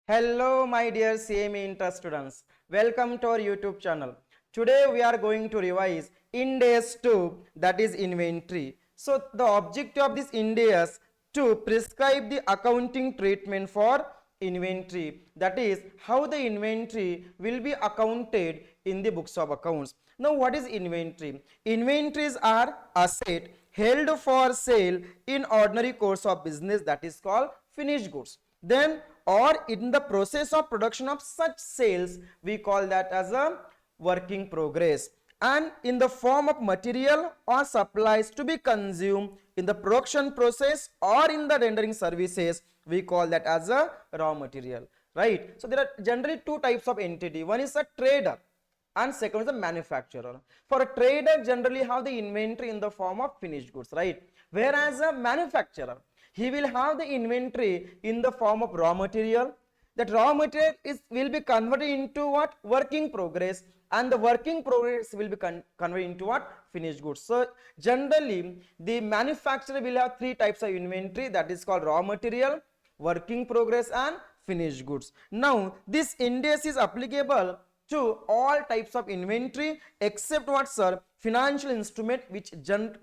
Hello, my dear CMA interest students. Welcome to our YouTube channel. Today we are going to revise IND AS 2, that is inventory. So the objective of this IND AS to prescribe the accounting treatment for inventory, that is how the inventory will be accounted in the books of accounts. Now what is inventory? Inventories are asset held for sale in ordinary course of business, that is called finished goods. Then or in the process of production of such sales, we call that as a work in progress, and in the form of material or supplies to be consumed in the production process or in the rendering services, we call that as a raw material, right? So there are generally two types of entity. One is a trader and second is a manufacturer. For a trader, generally have the inventory in the form of finished goods, right? Whereas a manufacturer, he will have the inventory in the form of raw material. That raw material will be converted into what? Working progress, and the working progress will be converted into what? Finished goods. So generally the manufacturer will have three types of inventory, that is called raw material, working progress and finished goods. Now this IND AS is applicable to all types of inventory except what, sir? Financial instrument, which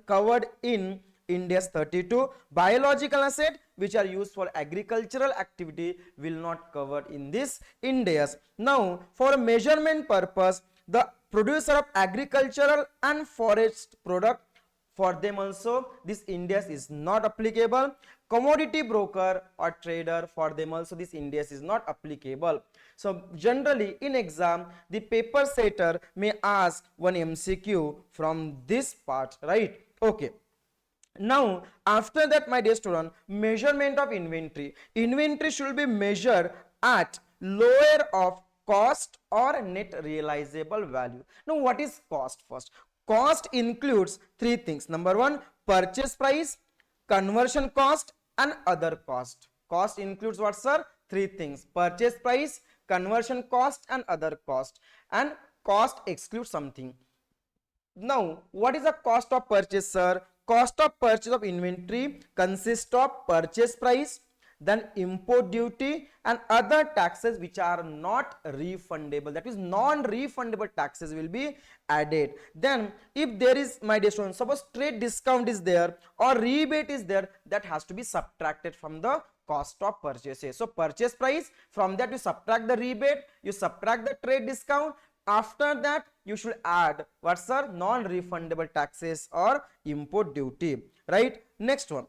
covered in IND AS 32. Biological asset which are used for agricultural activity will not cover in this IND AS. Now for a measurement purpose, the producer of agricultural and forest product, for them also this IND AS is not applicable. Commodity broker or trader, for them also this IND AS is not applicable. So generally in exam the paper setter may ask one MCQ from this part, right? Okay. Now after that, my dear student, measurement of inventory. Inventory should be measured at lower of cost or net realizable value. Now what is cost? First, cost includes three things. Number one, purchase price, conversion cost and other cost. Cost includes what, sir? Three things: purchase price, conversion cost and other cost. And cost excludes something. Now what is the cost of purchase, sir? Cost of purchase of inventory consists of purchase price, then import duty and other taxes which are not refundable, that is non-refundable taxes will be added. Then if there is, my dear students, suppose trade discount is there or rebate is there, that has to be subtracted from the cost of purchases. So purchase price, from that you subtract the rebate, you subtract the trade discount. After that you should add what's our non-refundable taxes or import duty, right? Next one,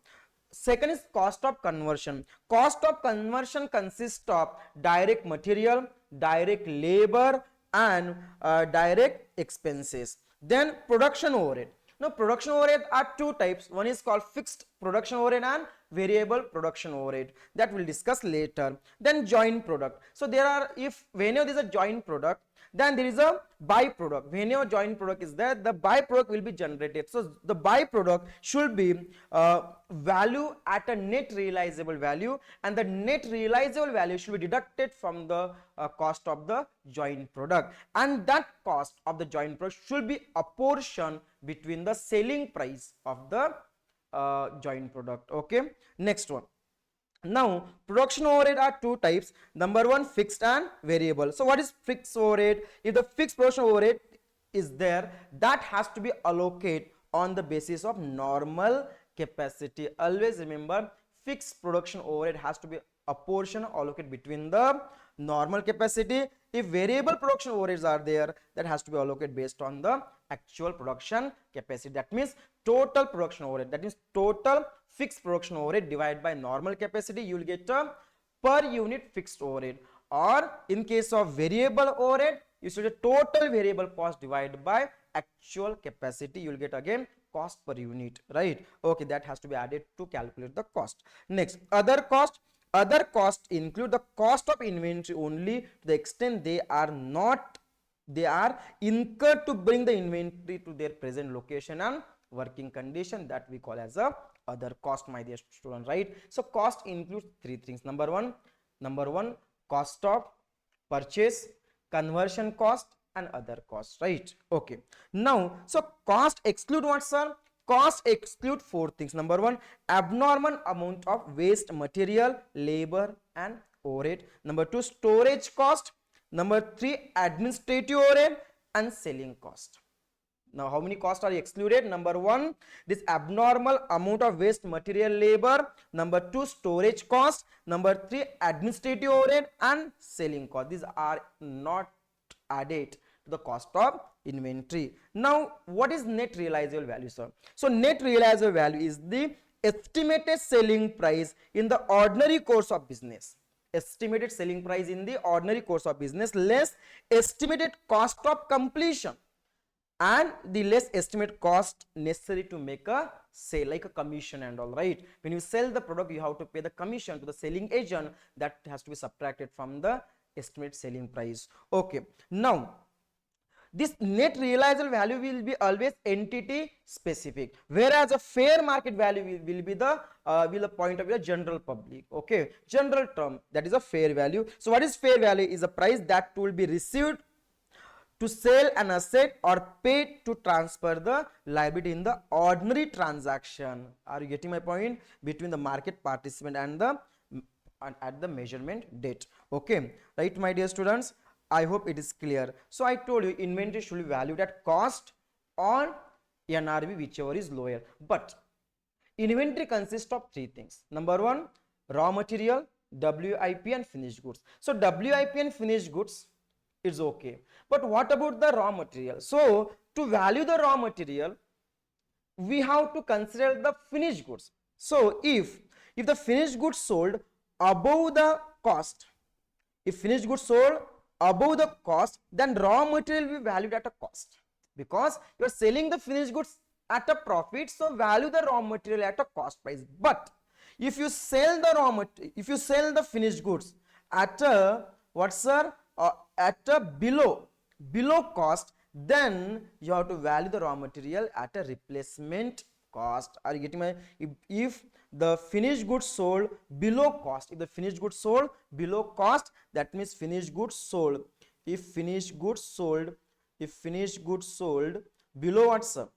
second is cost of conversion. Cost of conversion consists of direct material, direct labor and direct expenses. Then production overhead. Now production overhead are two types. One is called fixed production overhead and variable production overhead, that we'll discuss later. Then joint product. So there are, if whenever there is a joint product, then there is a byproduct. Whenever joint product is there, the byproduct will be generated. So the byproduct should be value at a net realizable value, and the net realizable value should be deducted from the cost of the joint product, and that cost of the joint product should be apportioned between the selling price of the joint product. Okay. Next one. Now production overhead are two types. Number one, fixed and variable. So what is fixed overhead? If the fixed production overhead is there, that has to be allocated on the basis of normal capacity. Always remember, fixed production overhead has to be a portion allocated between the normal capacity. If variable production overheads are there, that has to be allocated based on the actual production capacity. That means total production overhead, that means total fixed production overhead divided by normal capacity, you will get a per unit fixed overhead. Or in case of variable overhead, you should get total variable cost divided by actual capacity, you will get again cost per unit, right? Okay, that has to be added to calculate the cost. Next, other cost. Other costs include the cost of inventory only to the extent they are incurred to bring the inventory to their present location and working condition, that we call as a other cost, my dear student, right? So cost includes three things. Number one, cost of purchase, conversion cost and other costs, right? Okay. Now so cost exclude what, sir? Cost exclude four things. Number one, abnormal amount of waste material, labor and overhead. Number two, storage cost. Number three, administrative overhead and selling cost. Now, how many costs are excluded? Number one, this abnormal amount of waste material, labor. Number two, storage cost. Number three, administrative overhead and selling cost. These are not added to the cost of inventory. Now, what is net realizable value, sir? So, net realizable value is the estimated selling price in the ordinary course of business. Estimated selling price in the ordinary course of business less estimated cost of completion and the less estimate cost necessary to make a sale, like a commission and all, right? When you sell the product, you have to pay the commission to the selling agent, that has to be subtracted from the estimate selling price. Okay, now this net realizable value will be always entity specific, whereas a fair market value will be the point of the general public. Okay, general term, that is a fair value. So what is fair value? Is a price that will be received to sell an asset or paid to transfer the liability in the ordinary transaction. Are you getting my point? Between the market participant and the at the measurement date. Okay, right, my dear students, I hope it is clear. So I told you inventory should be valued at cost or NRV, whichever is lower. But inventory consists of three things. Number one, raw material, WIP and finished goods. So WIP and finished goods is okay, but what about the raw material? So to value the raw material, we have to consider the finished goods. So if the finished goods sold above the cost, if finished goods sold above the cost, then raw material will be valued at a cost, because you are selling the finished goods at a profit, so value the raw material at a cost price. But if you sell the raw material, if you sell the finished goods at a what, sir, at a below cost, then you have to value the raw material at a replacement cost. Are you getting my? If the finished goods sold below cost, if the finished goods sold below cost, that means finished goods sold, if finished goods sold below what, sir?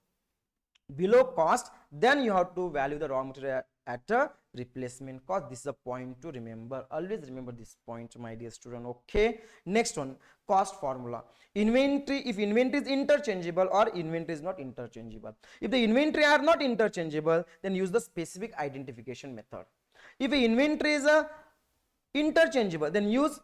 Below cost, then you have to value the raw material at a replacement cost. This is a point to remember. Always remember this point, my dear student. Okay, next one, cost formula. Inventory, if inventory is interchangeable or inventory is not interchangeable. If the inventory are not interchangeable, then use the specific identification method. If the inventory is interchangeable, then use,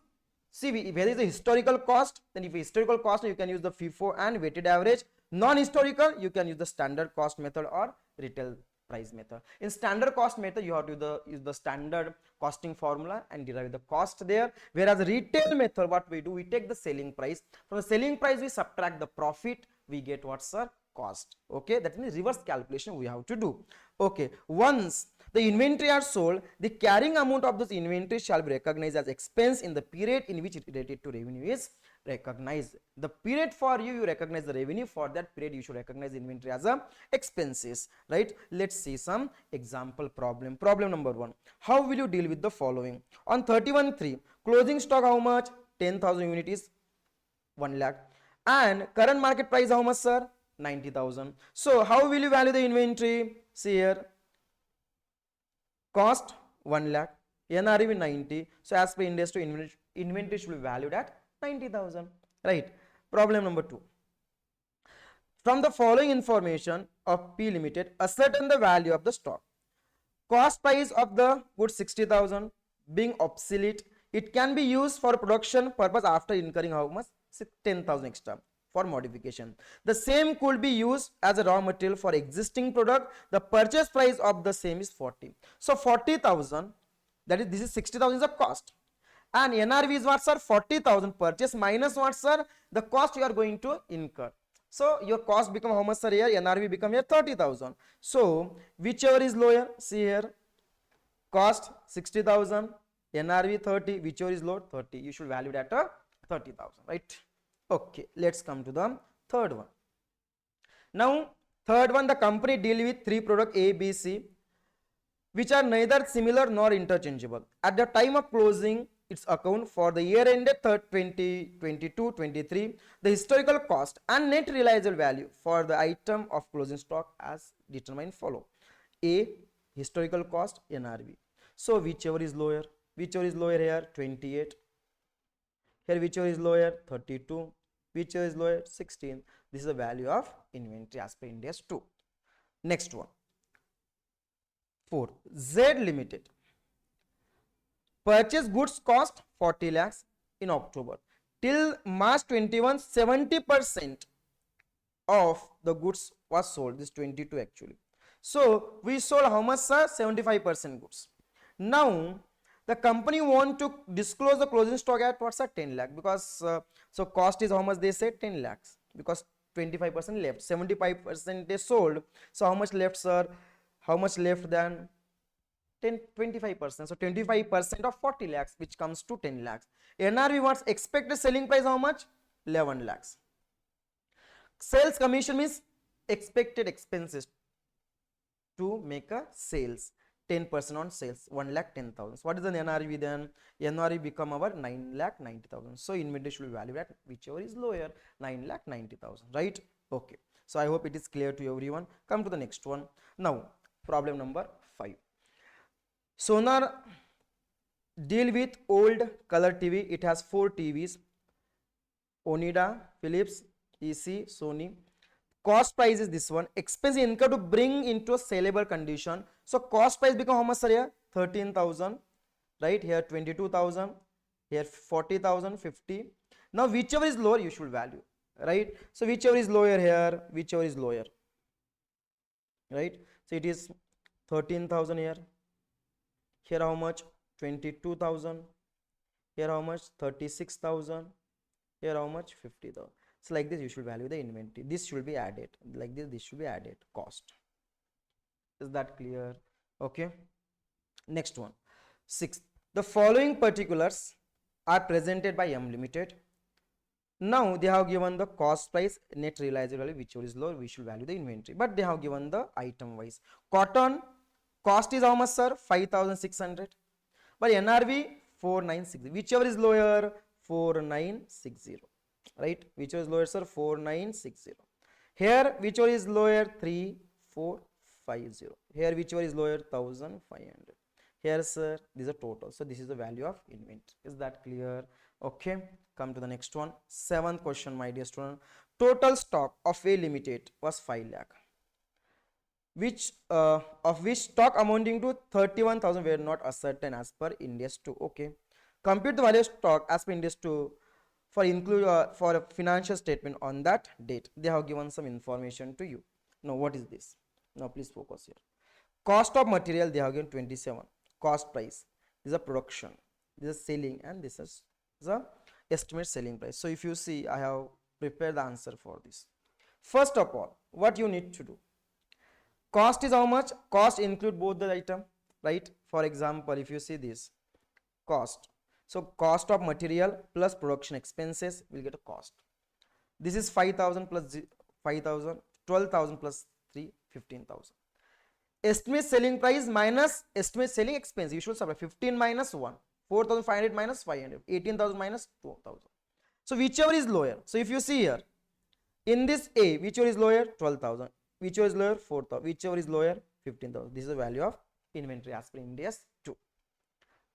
see, if there is a historical cost, then if a historical cost, you can use the FIFO and weighted average. Non-historical, you can use the standard cost method or retail price method. In standard cost method, you have to use the standard costing formula and derive the cost there. Whereas retail method, what we do, we take the selling price. From the selling price, we subtract the profit, we get what's, sir? Cost. Okay, that means reverse calculation we have to do. Okay, once the inventory are sold, the carrying amount of this inventory shall be recognized as expense in the period in which related to revenue is recognized. The period for you recognize the revenue, for that period you should recognize inventory as a expenses, right? Let's see some example problem. Problem number one, how will you deal with the following? On 31/3, closing stock how much? 10,000 units is 1 lakh, and current market price how much, sir? 90,000. So how will you value the inventory? See here, cost 1 lakh, NRV 90. So as per IND AS 2, inventory should be valued at 90,000, right? Problem number two, from the following information of P Limited, ascertain the value of the stock. Cost price of the goods 60,000 being obsolete, it can be used for production purpose after incurring how much? 10,000 extra for modification. The same could be used as a raw material for existing product. The purchase price of the same is 40. So 40,000, that is, this is 60,000 is a cost, and NRV is what, sir? 40,000 purchase minus what, sir? The cost you are going to incur. So your cost become how much, sir? Here NRV become here 30,000. So whichever is lower, see here, cost 60,000, NRV 30, whichever is low, 30. You should value that at 30,000, right? Okay, let's come to the third one. Now, third one, the company deal with three products A, B, C, which are neither similar nor interchangeable. At the time of closing, its account for the year ended 2022-23, the historical cost and net realizable value for the item of closing stock as determined follow. A, historical cost, NRV. So whichever is lower here 28, here whichever is lower 32, whichever is lower 16. This is the value of inventory as per Ind AS 2. Next one, 4, Z Limited. Purchase goods cost 40 lakhs in October. Till March 21, 70% of the goods was sold. This 22 actually. So we sold how much, sir? 75% goods. Now the company want to disclose the closing stock at what's a 10 lakh, because so cost is how much they said 10 lakhs, because 25% left, 75% they sold. So how much left, sir? How much left then? 25%. So 25% of 40 lakhs, which comes to 10 lakhs. NRV wants expected selling price how much? 11 lakhs. Sales commission means expected expenses to make a sales. 10% on sales, 1,10,000. So what is the NRV then? NRV become our 9,90,000. So inventory should be valued at whichever is lower, 9,90,000, right? Okay. So I hope it is clear to everyone. Come to the next one. Now, problem number 5. Sonar deal with old color TV. It has 4 TVs. Onida, Philips, EC, Sony. Cost price is this one. Expense incurred to bring into a saleable condition. So cost price become how much, sir? Here 13,000, right? Here 22,000, here 40,000, 50. Now whichever is lower you should value, right? So whichever is lower here, whichever is lower, right? So it is 13,000 here. Here how much? 22,000. Here how much? 36,000. Here how much? 50,000. So like this you should value the inventory. This should be added. Like this should be added. Cost. Is that clear? Okay. Next one. 6. The following particulars are presented by M Limited. Now they have given the cost price, net realizable value, whichever is lower, we should value the inventory. But they have given the item wise. Cotton cost is how much, sir? 5,600. But NRV 4,960. Whichever is lower, 4,960. Right? Whichever is lower, sir? 4,960. Here whichever is lower, 3,450. Here whichever is lower, 1,500. Here, sir, this is a total. So this is the value of inventory. Is that clear? Okay. Come to the next one. 7th question, my dear student. Total stock of A Limited was 5 lakh. Of which stock amounting to 31,000 were not ascertained as per Ind AS 2. Okay. Compute the value of stock as per Ind AS 2 for include for a financial statement on that date. They have given some information to you. Now what is this? Now please focus here. Cost of material they have given 27. Cost price. This is a production. This is selling, and this is the estimate selling price. So if you see, I have prepared the answer for this. First of all, what you need to do? Cost is how much? Cost include both the item, right? For example, if you see this cost, so cost of material plus production expenses will get a cost. This is 5,000 plus 5,000, 12,000 plus 3, 15,000. Estimate selling price minus estimate selling expense. You should subtract 15 minus 1, 4,500 minus 500, 18,000 minus 2,000. So whichever is lower. So if you see here, in this A, whichever is lower, 12,000. Whichever is lower, 4,000. Whichever is lower, 15,000. This is the value of inventory as per Ind AS 2.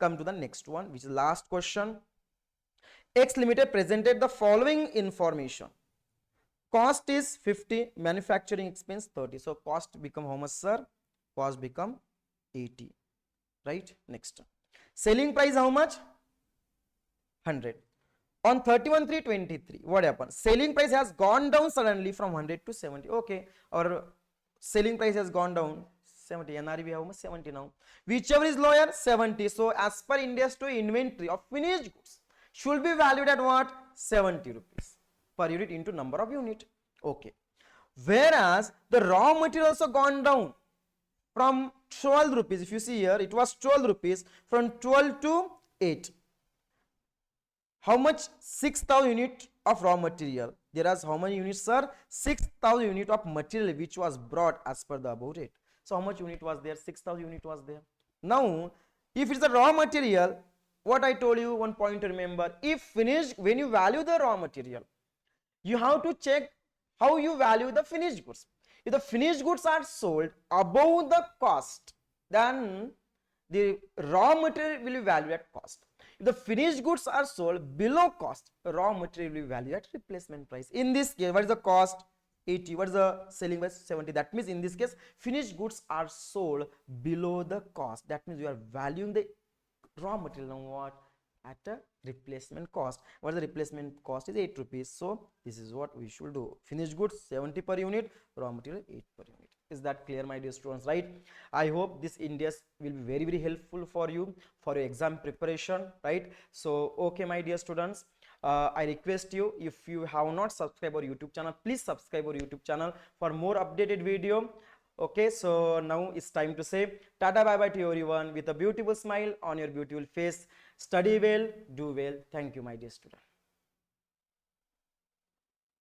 Come to the next one, which is last question. X Limited presented the following information. Cost is 50, manufacturing expense 30. So cost become how much, sir? Cost become 80. Right? Next. Selling price how much? 100. On 31/3/23, what happened? Selling price has gone down suddenly from 100 to 70. Okay, our selling price has gone down 70. NRV how much? 70 now. Whichever is lower, 70. So as per Ind AS 2, inventory of finished goods should be valued at what? 70 rupees per unit into number of unit. Okay. Whereas the raw material also gone down from 12 rupees. If you see here, it was 12 rupees, from 12 to 8. How much? 6,000 unit of raw material. There is how many units, sir? 6,000 unit of material which was brought as per the above rate. So how much unit was there? 6,000 unit was there. Now if it's a raw material, what I told you, one point to remember, if finished, when you value the raw material, you have to check how you value the finished goods. If the finished goods are sold above the cost, then the raw material will be valued at cost. If the finished goods are sold below cost, raw material will be valued at replacement price. In this case, what is the cost? 80. What is the selling price? 70. That means in this case, finished goods are sold below the cost. That means you are valuing the raw material on what? At a replacement cost. What is the replacement cost? Is 8 rupees. So this is what we should do. Finished goods 70 per unit, raw material 8 per unit. Is that clear, my dear students? Right? I hope this IND AS will be very, very helpful for you for your exam preparation. Right? So okay, my dear students, I request you, if you have not subscribed our YouTube channel, please subscribe our YouTube channel for more updated video. Okay, so now it's time to say tata bye bye to everyone with a beautiful smile on your beautiful face. Study well, do well. Thank you, my dear student.